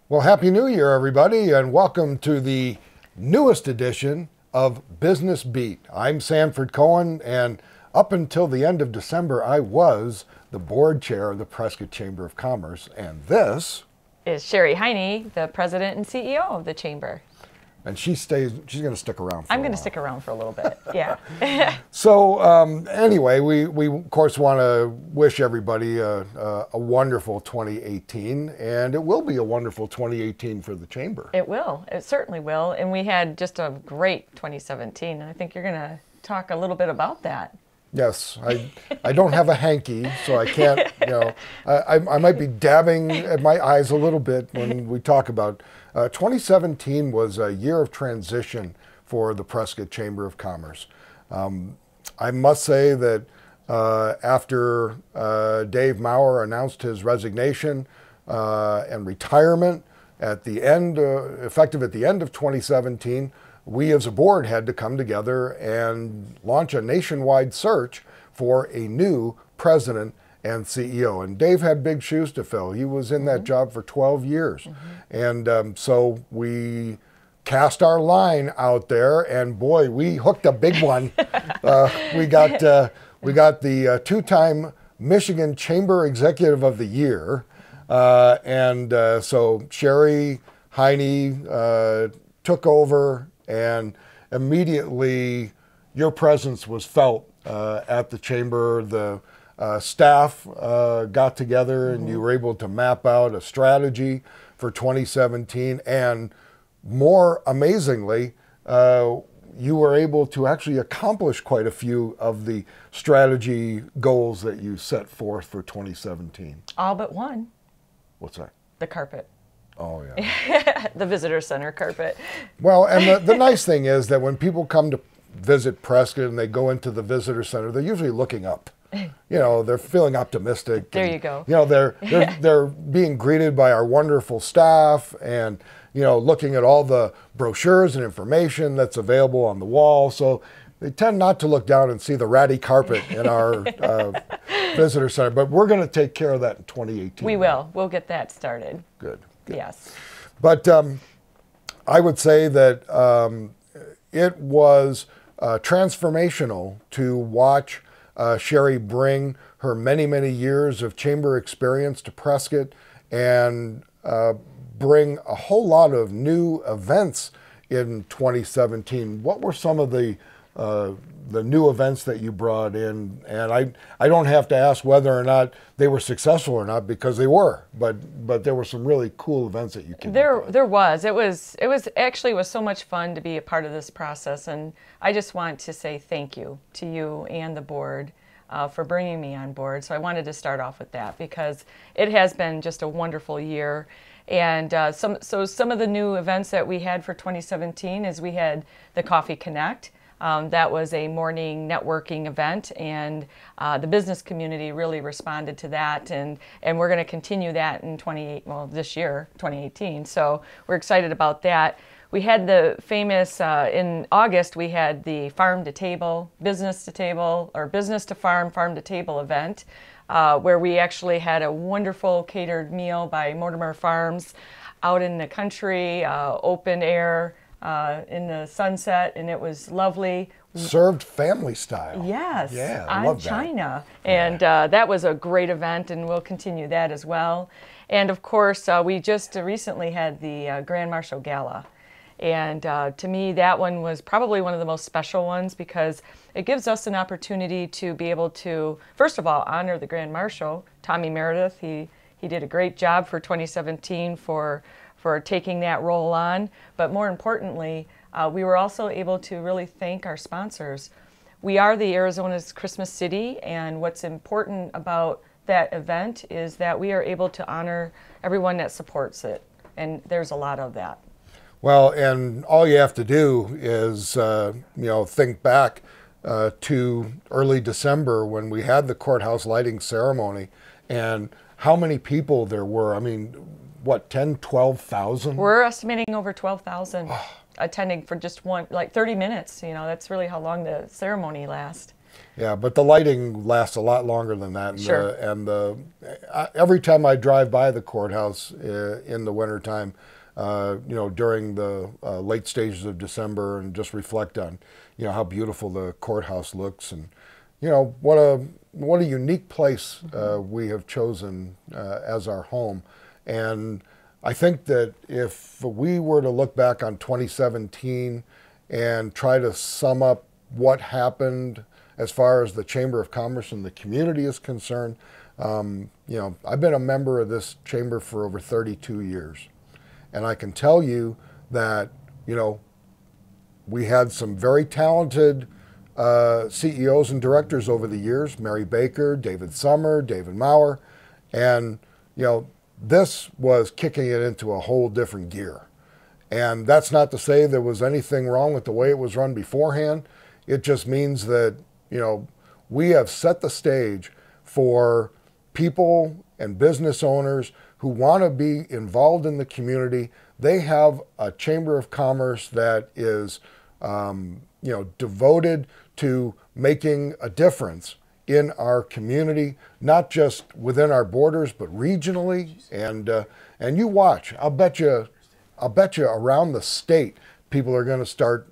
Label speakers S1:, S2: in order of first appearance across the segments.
S1: Well, Happy New Year, everybody, and welcome to the newest edition of Business Beat. I'm Sanford Cohen, and up until the end of December, I was the board chair of the Prescott Chamber of Commerce, and this
S2: is Sheri Heiney, the president and CEO of the chamber.
S1: And she's going to stick around for
S2: I'm going to stick around for a little bit, yeah.
S1: So anyway, we of course want to wish everybody a wonderful 2018, and it will be a wonderful 2018 for the chamber.
S2: It will. It certainly will. And we had just a great 2017, and I think you're going to talk a little bit about that.
S1: Yes, I don't have a hanky, so I can't, I might be dabbing at my eyes a little bit when we talk about 2017 was a year of transition for the Prescott Chamber of Commerce. I must say that after Dave Maurer announced his resignation and retirement at the end, effective at the end of 2017, we as a board had to come together and launch a nationwide search for a new president and CEO. And Dave had big shoes to fill. He was in that job for 12 years. And so we cast our line out there, and boy, we hooked a big one. We got the two-time Michigan Chamber Executive of the Year. So Sheri Heiney took over, and immediately your presence was felt at the chamber. The staff got together, and you were able to map out a strategy for 2017. And more amazingly, you were able to actually accomplish quite a few of the strategy goals that you set forth for 2017.
S2: All but one.
S1: What's that?
S2: The carpet.
S1: Oh, yeah.
S2: The visitor center carpet.
S1: Well, and the nice thing is that when people come to visit Prescott and they go into the visitor center, they're usually looking up. They're feeling optimistic.
S2: There you go.
S1: They're being greeted by our wonderful staff, and looking at all the brochures and information that's available on the wall. So they tend not to look down and see the ratty carpet in our visitor center. But we're going to take care of that in 2018.
S2: We will. We'll get that started.
S1: Good.
S2: Yes.
S1: But I would say that it was transformational to watch Sheri bring her many, many years of chamber experience to Prescott and bring a whole lot of new events in 2017. What were some of the new events that you brought in? And I don't have to ask whether or not they were successful or not, because they were. But there were some really cool events that you came up with.
S2: There was. It was actually so much fun to be a part of this process, and I just want to say thank you to you and the board for bringing me on board. So I wanted to start off with that, because it has been just a wonderful year. And some of the new events that we had for 2017 is we had the Coffee Connect. That was a morning networking event, and the business community really responded to that, and we're going to continue that in this year, 2018. So we're excited about that. We had the famous, in August, we had the farm to table, business to table, or business to farm, farm to table event, where we actually had a wonderful catered meal by Mortimer Farms out in the country, open air, in the sunset, and it was lovely.
S1: Served family style.
S2: Yes,
S1: yeah, I
S2: on
S1: love that.
S2: China. And that was a great event, and we'll continue that as well. And of course, we just recently had the Grand Marshal Gala. And to me, that one was probably one of the most special ones, because it gives us an opportunity to be able to, first of all, honor the Grand Marshal, Tommy Meredith. He did a great job for 2017 for taking that role on. But more importantly, we were also able to really thank our sponsors. We are the Arizona's Christmas City, and what's important about that event is that we are able to honor everyone that supports it. And there's a lot of that.
S1: Well, and all you have to do is, think back to early December when we had the courthouse lighting ceremony, and how many people there were. I mean, what, 10, 12,000?
S2: We're estimating over 12,000 attending for just 30 minutes. That's really how long the ceremony lasts.
S1: Yeah, but the lighting lasts a lot longer than that. And
S2: Sure.
S1: Every time I drive by the courthouse in the wintertime, during the late stages of December, and just reflect on, how beautiful the courthouse looks, and, what a unique place we have chosen as our home. And I think that if we were to look back on 2017 and try to sum up what happened as far as the Chamber of Commerce and the community is concerned, I've been a member of this chamber for over 32 years. And I can tell you that, we had some very talented CEOs and directors over the years, Mary Baker, David Summer, David Maurer, and, this was kicking it into a whole different gear. And that's not to say there was anything wrong with the way it was run beforehand. It just means that, we have set the stage for people and business owners who want to be involved in the community. They have a Chamber of Commerce that is, devoted to making a difference in our community, not just within our borders, but regionally. And you watch. I'll bet you around the state, people are going to start,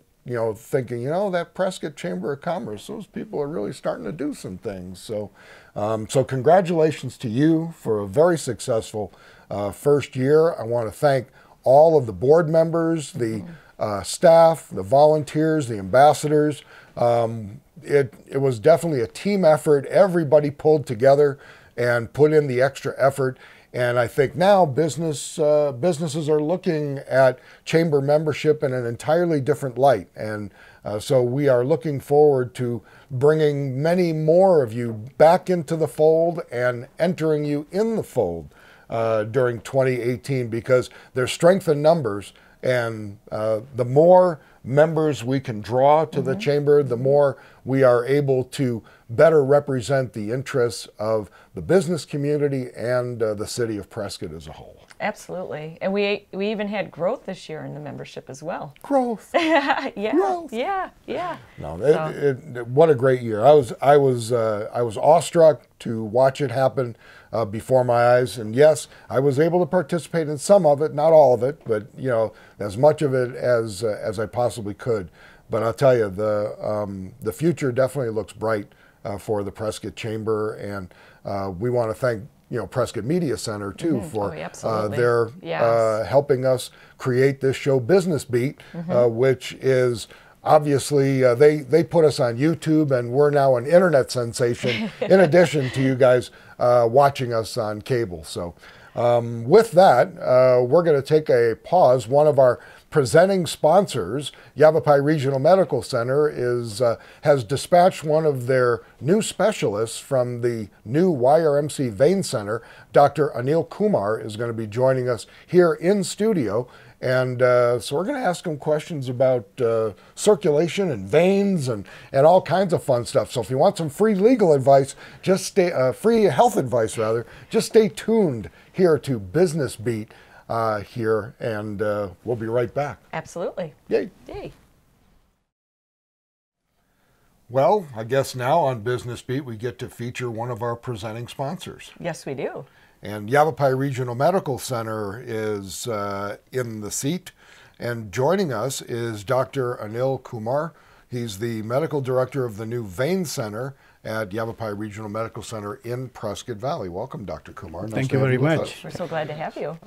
S1: thinking, that Prescott Chamber of Commerce, those people are really starting to do some things. So, congratulations to you for a very successful first year. I want to thank all of the board members, the staff, the volunteers, the ambassadors. It was definitely a team effort. Everybody pulled together and put in the extra effort. And I think now businesses are looking at chamber membership in an entirely different light. And so we are looking forward to bringing many more of you back into the fold and entering you in the fold during 2018, because there's strength in numbers. And the more members we can draw to the chamber, the more we are able to better represent the interests of the business community and the city of Prescott as a whole.
S2: Absolutely. And we even had growth this year in the membership as well.
S1: Growth.
S2: Yeah.
S1: Growth.
S2: Yeah.
S1: No, what a great year. I was awestruck to watch it happen before my eyes. And yes, I was able to participate in some of it, not all of it, but as much of it as I possibly could. But I'll tell you, the future definitely looks bright for the Prescott Chamber, and we want to thank Prescott Media Center too for their helping us create this show Business Beat, which is obviously they put us on YouTube, and we're now an internet sensation in addition to you guys watching us on cable. So with that, we're going to take a pause. One of our presenting sponsors, Yavapai Regional Medical Center, has dispatched one of their new specialists from the new YRMC Vein Center. Dr. Anil Kumar is going to be joining us here in studio. And so we're going to ask him questions about circulation and veins and all kinds of fun stuff. So if you want some free legal advice, free health advice rather, just stay tuned here to Business Beat here, and we'll be right back.
S2: Absolutely.
S1: Yay. Well, I guess now on Business Beat we get to feature one of our presenting sponsors.
S2: Yes, we do.
S1: And Yavapai Regional Medical Center is in the seat. And joining us is Dr. Anil Kumar. He's the medical director of the new Vein Center at Yavapai Regional Medical Center in Prescott Valley. Welcome, Dr. Kumar.
S3: Thank you very much.
S2: We're so glad to have you.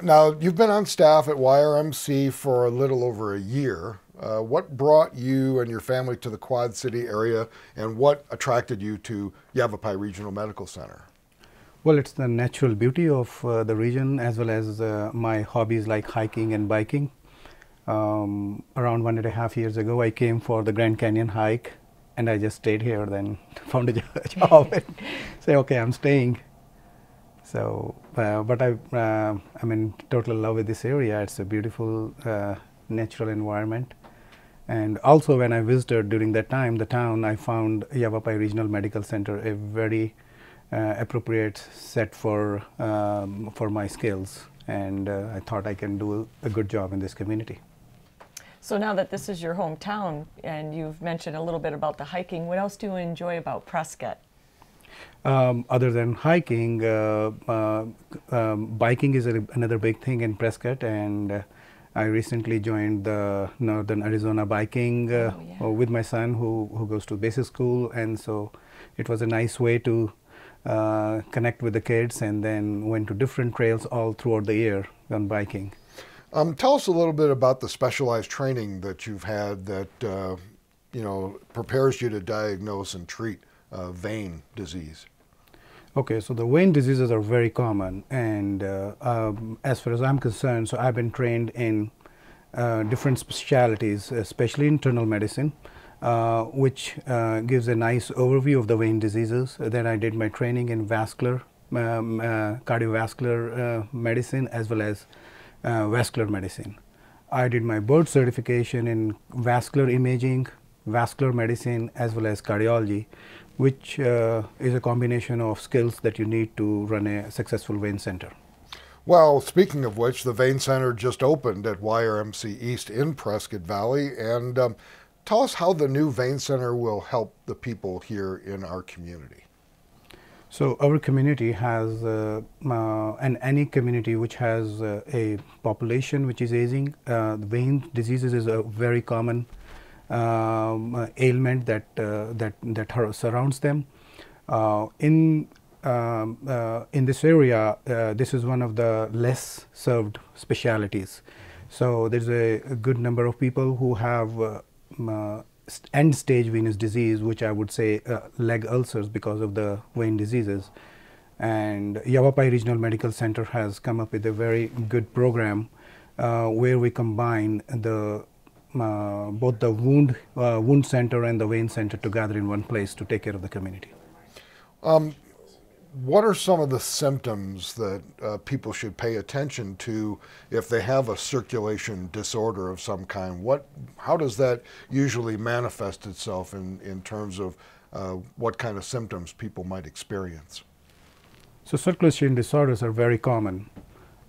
S1: Now, you've been on staff at YRMC for a little over a year. What brought you and your family to the Quad City area, and what attracted you to Yavapai Regional Medical Center?
S3: Well, it's the natural beauty of the region, as well as my hobbies like hiking and biking. Around 1.5 years ago, I came for the Grand Canyon hike, and I just stayed here, then found a job and say, okay, I'm staying. So, but I'm in total love with this area. It's a beautiful natural environment. And also when I visited during that time, the town, I found Yavapai Regional Medical Center a very appropriate set for my skills, and I thought I can do a good job in this community.
S2: So now that this is your hometown and you've mentioned a little bit about the hiking, what else do you enjoy about Prescott?
S3: Other than hiking, biking is another big thing in Prescott, and I recently joined the Northern Arizona biking with my son who goes to basic school, and so it was a nice way to connect with the kids, and then went to different trails all throughout the year on biking.
S1: Tell us a little bit about the specialized training that you've had that prepares you to diagnose and treat vein disease.
S3: Okay, so the vein diseases are very common, and as far as I'm concerned, so I've been trained in different specialties, especially internal medicine, which gives a nice overview of the vein diseases. Then I did my training in vascular, cardiovascular medicine, as well as vascular medicine. I did my board certification in vascular imaging, vascular medicine, as well as cardiology, which is a combination of skills that you need to run a successful vein center.
S1: Well, speaking of which, the Vein Center just opened at YRMC East in Prescott Valley, and tell us how the new Vein Center will help the people here in our community.
S3: So our community has, and any community which has a population which is aging, vein diseases is a very common ailment that surrounds them. In this area, this is one of the less served specialities. So there's a good number of people who have end-stage venous disease, which I would say leg ulcers because of the vein diseases. And Yavapai Regional Medical Center has come up with a very good program where we combine both the wound center and the vein center together in one place to take care of the community.
S1: What are some of the symptoms that people should pay attention to if they have a circulation disorder of some kind? How does that usually manifest itself in terms of what kind of symptoms people might experience?
S3: So circulation disorders are very common.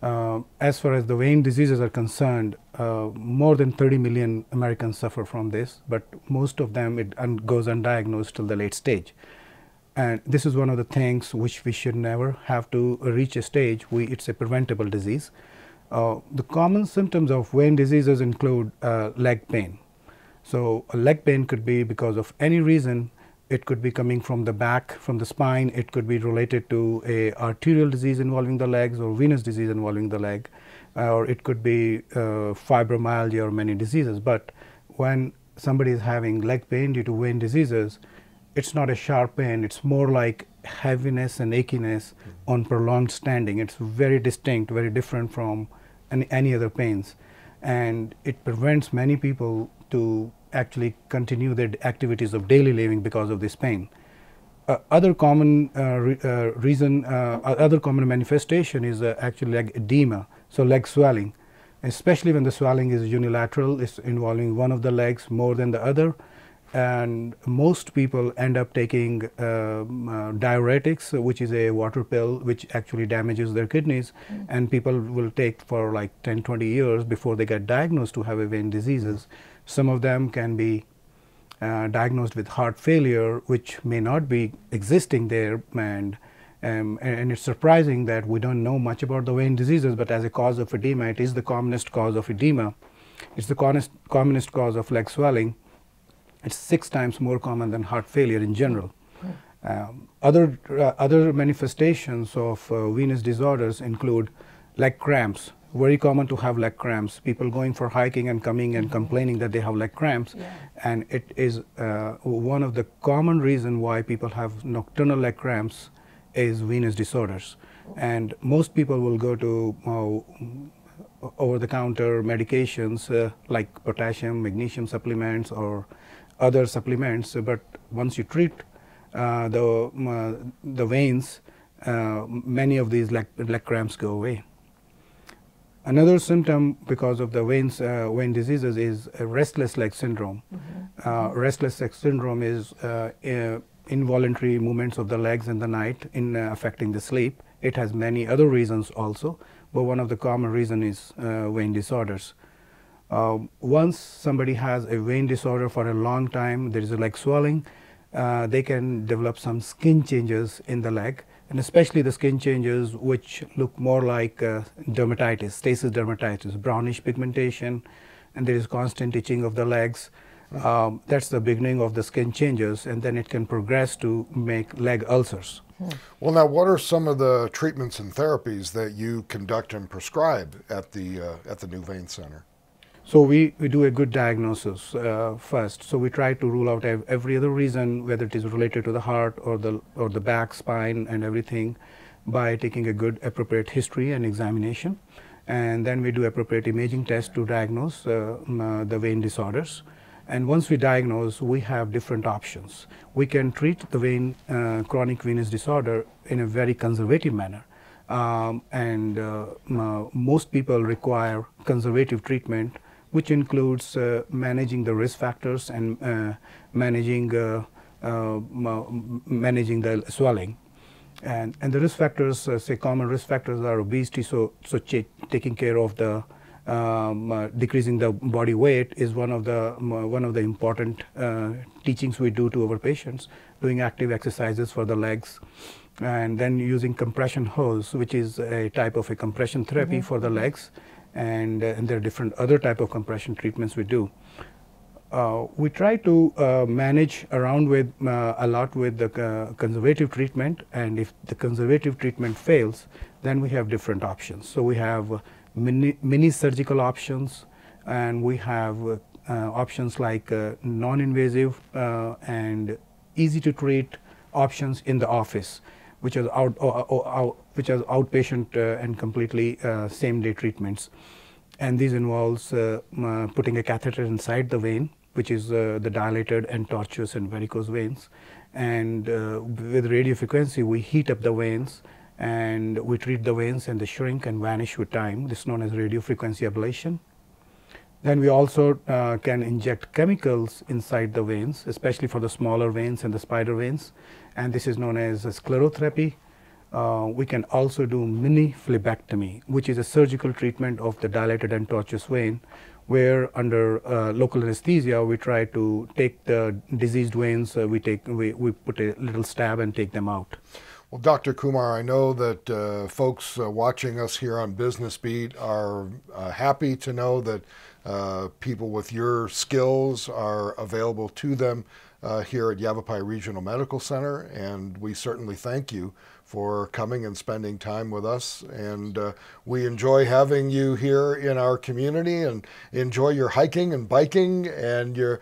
S3: As far as the vein diseases are concerned, more than 30 million Americans suffer from this, but most of them it goes undiagnosed till the late stage. And this is one of the things which we should never have to reach a stage. It's a preventable disease. The common symptoms of vein diseases include leg pain. So a leg pain could be because of any reason. It could be coming from the back, from the spine. It could be related to a arterial disease involving the legs or venous disease involving the leg, or it could be fibromyalgia or many diseases. But when somebody is having leg pain due to vein diseases, it's not a sharp pain. It's more like heaviness and achiness on prolonged standing. It's very distinct, very different from any other pains, and it prevents many people to actually continue their activities of daily living because of this pain. Other common other common manifestation is actually leg edema, so leg swelling, especially when the swelling is unilateral, it's involving one of the legs more than the other. And most people end up taking diuretics, which is a water pill which actually damages their kidneys, and people will take for like 10-20 years before they get diagnosed to have a vein diseases. Some of them can be diagnosed with heart failure, which may not be existing there, and it's surprising that we don't know much about the vein diseases, but as a cause of edema, it is the commonest cause of edema. It's the commonest cause of leg swelling. It's 6 times more common than heart failure in general. Other manifestations of venous disorders include leg cramps. Very common to have leg cramps. People going for hiking and coming and complaining that they have leg cramps, and it is one of the common reasons why people have nocturnal leg cramps is venous disorders. And most people will go to over-the-counter medications like potassium, magnesium supplements or other supplements, but once you treat the veins, many of these leg cramps go away. Another symptom because of the vein diseases is restless leg syndrome. Restless leg syndrome is involuntary movements of the legs in the night affecting the sleep. It has many other reasons also, but one of the common reasons is vein disorders. Once somebody has a vein disorder for a long time, there is a leg swelling, they can develop some skin changes in the leg, and especially the skin changes which look more like dermatitis, stasis dermatitis, brownish pigmentation, and there is constant itching of the legs. That's the beginning of the skin changes, and then it can progress to make leg ulcers.
S1: Well, now, what are some of the treatments and therapies that you conduct and prescribe at the New Vein Center?
S3: So we do a good diagnosis first. So we try to rule out every other reason, whether it is related to the heart or the back, spine, and everything, by taking a good appropriate history and examination. And then we do appropriate imaging tests to diagnose the vein disorders. And once we diagnose, we have different options. We can treat the chronic venous disorder in a very conservative manner. Most people require conservative treatment, which includes managing the risk factors and managing the swelling. And the risk factors, say common risk factors are obesity, so taking care of the decreasing the body weight is one of the important teachings we do to our patients, doing active exercises for the legs, and then using compression hose, which is a type of a compression therapy for the legs, and there are different other type of compression treatments we do. We try to manage around with a lot with the conservative treatment, and if the conservative treatment fails, then we have different options. So we have mini surgical options, and we have options like non-invasive and easy to treat options in the office, which are outpatient and completely same day treatments. And this involves putting a catheter inside the vein, which is the dilated and tortuous and varicose veins. And with radiofrequency, we heat up the veins and we treat the veins, and they shrink and vanish with time. This is known as radiofrequency ablation. Then we also can inject chemicals inside the veins, especially for the smaller veins and the spider veins, and this is known as sclerotherapy. We can also do mini phlebectomy, which is a surgical treatment of the dilated and tortuous vein, where under local anesthesia we try to take the diseased veins, we put a little stab and take them out.
S1: Well, Dr. Kumar, I know that folks watching us here on Business Beat are happy to know that people with your skills are available to them here at Yavapai Regional Medical Center, and we certainly thank you for coming and spending time with us. And we enjoy having you here in our community, and enjoy your hiking and biking and your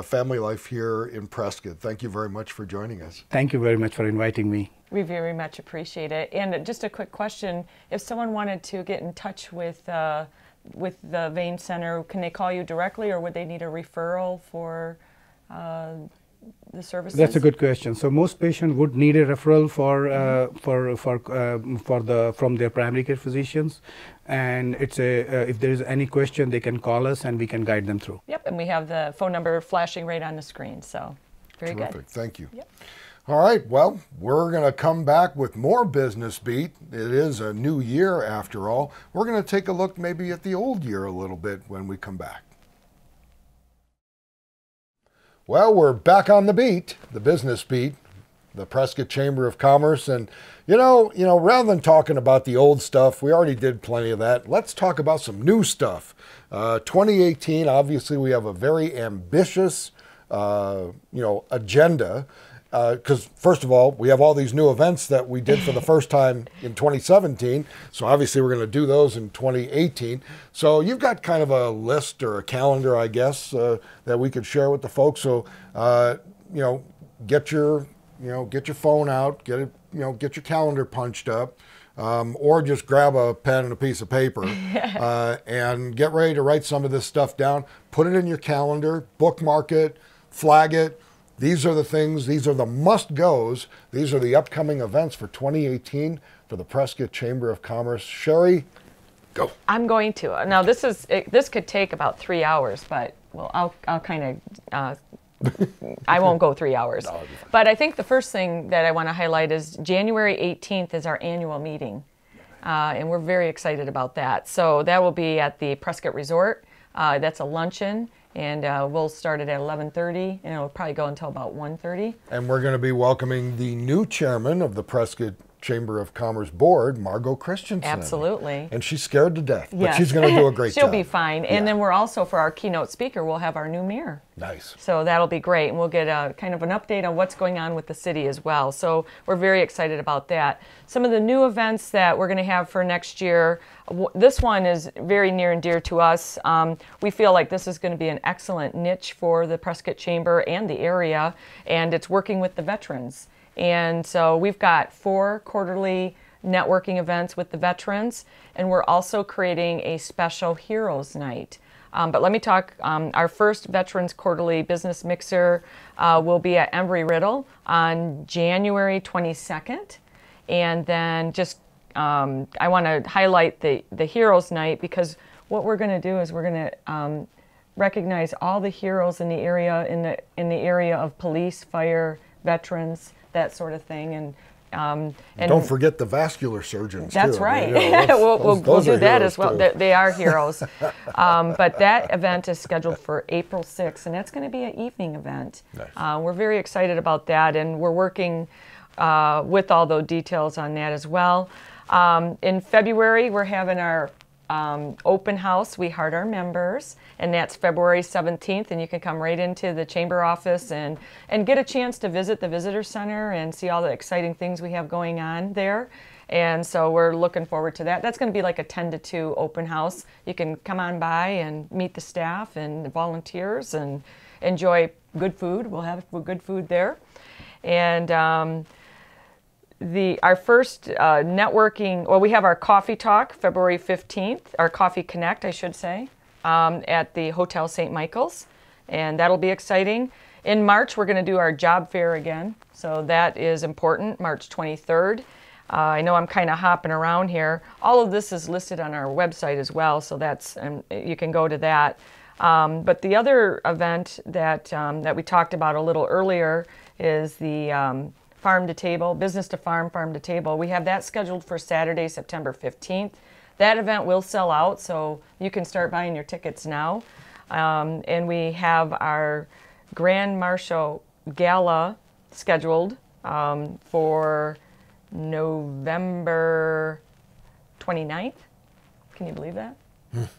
S1: family life here in Prescott. Thank you very much for joining us.
S3: Thank you very much for inviting me.
S2: We very much appreciate it. And just a quick question: if someone wanted to get in touch with the Vein Center, can they call you directly, or would they need a referral for the services?
S3: That's a good question. So most patients would need a referral from their primary care physicians, and it's if there is any question, they can call us and we can guide them through.
S2: Yep, and we have the phone number flashing right on the screen. So very
S1: Terrific.
S2: good.
S1: Thank you.
S2: Yep.
S1: All right, well, we're going to come back with more Business Beat. It is a new year after all. We're going to take a look maybe at the old year a little bit when we come back. Well, we're back on the beat, the Business Beat, the Prescott Chamber of Commerce. And, you know, rather than talking about the old stuff, we already did plenty of that. Let's talk about some new stuff. 2018, obviously, we have a very ambitious, agenda. Because first of all, we have all these new events that we did for the first time in 2017. So obviously we're going to do those in 2018. So you've got kind of a list or a calendar, I guess, that we could share with the folks. So, get your phone out, get your calendar punched up, or just grab a pen and a piece of paper and get ready to write some of this stuff down. Put it in your calendar, bookmark it, flag it. These are the things, these are the must-goes. These are the upcoming events for 2018 for the Prescott Chamber of Commerce. Sheri, go.
S2: I'm going to. Now, this could take about 3 hours, but well, I'll kind of, I won't go 3 hours. No, but I think the first thing that I want to highlight is January 18th is our annual meeting. and we're very excited about that. So that will be at the Prescott Resort. That's a luncheon, and we'll start it at 11:30, and it'll probably go until about 1:30.
S1: And we're going to be welcoming the new chairman of the Prescott Chamber of Commerce Board, Margot Christensen.
S2: Absolutely.
S1: And she's scared to death, but
S2: Yes.
S1: she's going to do a great job.
S2: She'll be fine. And then we're also, for our keynote speaker, we'll have our new mayor.
S1: Nice.
S2: So that'll be great, and we'll get a kind of an update on what's going on with the city as well. So we're very excited about that. Some of the new events that we're going to have for next year, this one is very near and dear to us. We feel like this is going to be an excellent niche for the Prescott Chamber and the area, and it's working with the veterans. And so we've got 4 quarterly networking events with the veterans, and we're also creating a special Heroes Night. But let me talk, our first Veterans Quarterly Business Mixer will be at Embry-Riddle on January 22nd. And then just, I want to highlight the Heroes Night, because what we're going to do is we're going to recognize all the heroes in the area, in the area of police, fire, veterans, that sort of thing. And
S1: don't forget the vascular surgeons.
S2: That's
S1: too.
S2: right.
S1: I mean,
S2: we'll do that as well.
S1: Too.
S2: They are heroes. But that event is scheduled for April 6th, and that's going to be an evening event.
S1: Nice.
S2: We're very excited about that, and we're working with all the details on that as well. In February, we're having our open house. We heart our members, and that's February 17th, and you can come right into the chamber office and get a chance to visit the visitor center and see all the exciting things we have going on there. And so we're looking forward to that. That's going to be like a 10 to 2 open house. You can come on by and meet the staff and the volunteers and enjoy good food. We'll have good food there. And our first networking, well, we have our coffee talk February 15th, our coffee connect, I should say, at the Hotel St. Michael's, and that'll be exciting. In March, we're going to do our job fair again, so that is important, March 23rd. I know I'm kind of hopping around here. All of this is listed on our website as well, so that's you can go to that. But the other event that we talked about a little earlier is the farm to table, business to farm, farm to table. We have that scheduled for Saturday, September 15th. That event will sell out, so you can start buying your tickets now. And we have our Grand Marshal Gala scheduled for November 29th. Can you believe that?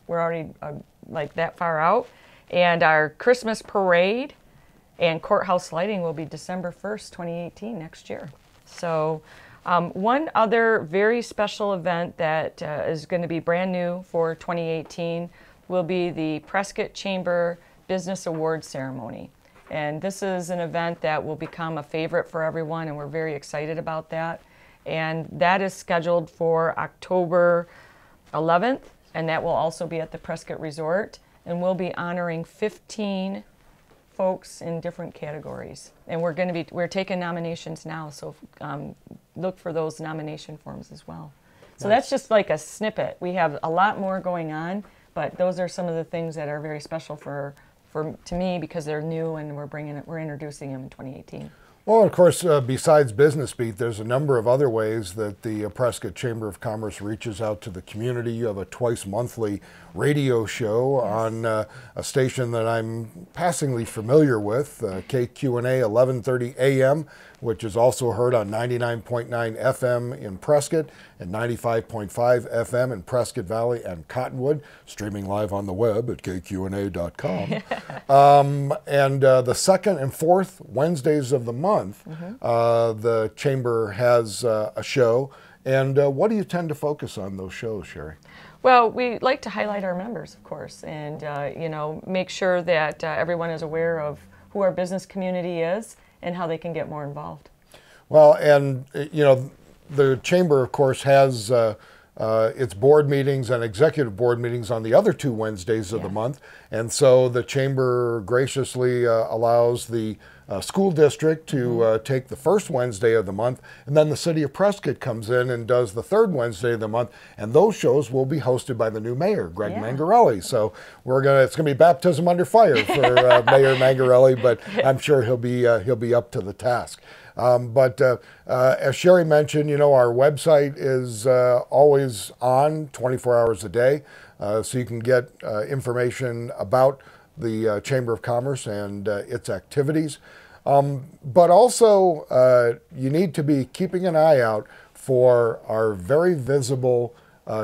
S2: We're already like that far out. And our Christmas parade and courthouse lighting will be December 1st, 2018, next year. So one other very special event that is going to be brand new for 2018 will be the Prescott Chamber Business Awards Ceremony. And this is an event that will become a favorite for everyone, and we're very excited about that. And that is scheduled for October 11th, and that will also be at the Prescott Resort. And we'll be honoring 15 folks in different categories, and we're taking nominations now, so look for those nomination forms as well. So that's just like a snippet. We have a lot more going on, but those are some of the things that are very special to me, because they're new and we're introducing them in 2018.
S1: Well, of course, besides Business Beat, there's a number of other ways that the Prescott Chamber of Commerce reaches out to the community. You have a twice-monthly radio show on a station that I'm passingly familiar with, KQNA 1130 AM, which is also heard on 99.9 FM in Prescott and 95.5 FM in Prescott Valley and Cottonwood, streaming live on the web at kqna.com. And the second and fourth Wednesdays of the month, the Chamber has a show. And what do you tend to focus on those shows, Sheri?
S2: Well, we like to highlight our members, of course, and make sure that everyone is aware of who our business community is and how they can get more involved. Well,
S1: and the Chamber, of course, has its board meetings and executive board meetings on the other 2 Wednesdays of the month, and so the Chamber graciously allows the school district to take the first Wednesday of the month, and then the city of Prescott comes in and does the third Wednesday of the month, and those shows will be hosted by the new mayor, Greg Mangarelli. So it's gonna be baptism under fire for Mayor Mangarelli, but I'm sure he'll be up to the task. But as Sheri mentioned, you know, our website is always on 24 hours a day, so you can get information about the Chamber of Commerce and its activities. But also, you need to be keeping an eye out for our very visible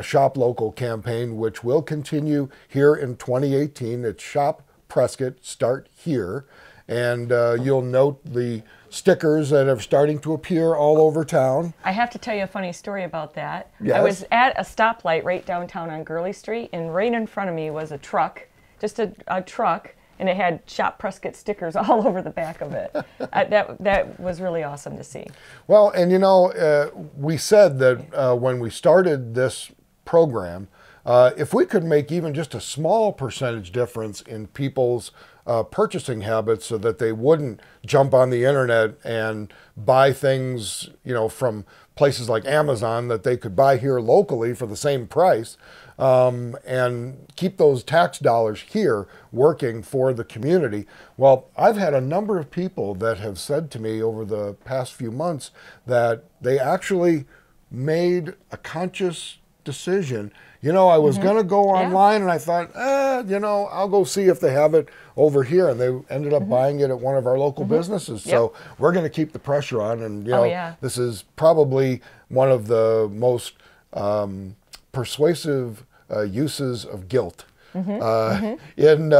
S1: Shop Local campaign, which will continue here in 2018. It's Shop Prescott, Start Here. And you'll note the stickers that are starting to appear all over town.
S2: I have to tell you a funny story about that.
S1: Yes.
S2: I was at a stoplight right downtown on Gurley Street, and right in front of me was a truck, just a truck, and it had Shop Prescott stickers all over the back of it. That was really awesome to see.
S1: Well, and you know, we said that when we started this program, if we could make even just a small percentage difference in people's purchasing habits so that they wouldn't jump on the internet and buy things, you know, from places like Amazon that they could buy here locally for the same price, and keep those tax dollars here working for the community. Well, I've had a number of people that have said to me over the past few months that they actually made a conscious decision. You know, I was going to go online and I thought, you know, I'll go see if they have it over here. And they ended up buying it at one of our local businesses. So we're going to keep the pressure on. And, you know, this is probably one of the most persuasive uses of guilt in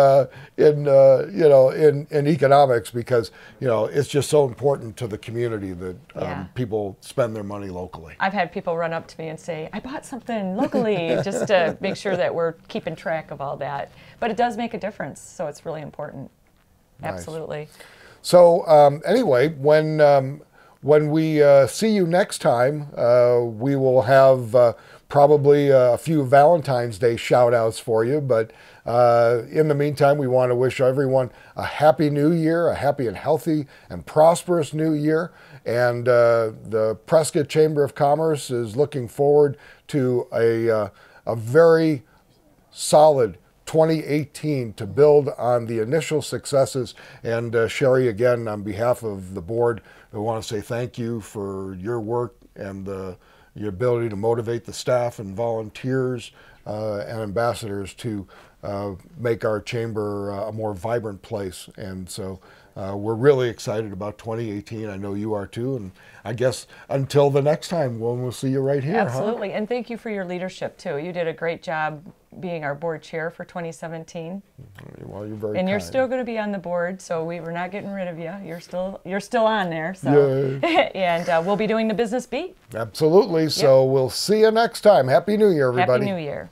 S1: economics, because, you know, it's just so important to the community that people spend their money locally.
S2: I've had people run up to me and say, I bought something locally, just to make sure that we're keeping track of all that. But it does make a difference, so it's really important. Nice. Absolutely.
S1: So anyway, when we see you next time, we will have probably a few Valentine's Day shout outs for you. But in the meantime, we want to wish everyone a happy new year, a happy and healthy and prosperous new year. And the Prescott Chamber of Commerce is looking forward to a very solid 2018 to build on the initial successes. And Sheri, again, on behalf of the board, I want to say thank you for your work and your ability to motivate the staff and volunteers and ambassadors to make our chamber a more vibrant place. And so we're really excited about 2018. I know you are too. And I guess until the next time, when we'll see you right here.
S2: Absolutely. And thank you for your leadership too. You did a great job being our board chair for 2017.
S1: Well, you're very
S2: And you're
S1: kind.
S2: still going to be on the board, so we're not getting rid of you. You're still on there. So and we'll be doing the business beat.
S1: Absolutely. So we'll see you next time. Happy New Year, everybody.
S2: Happy New Year.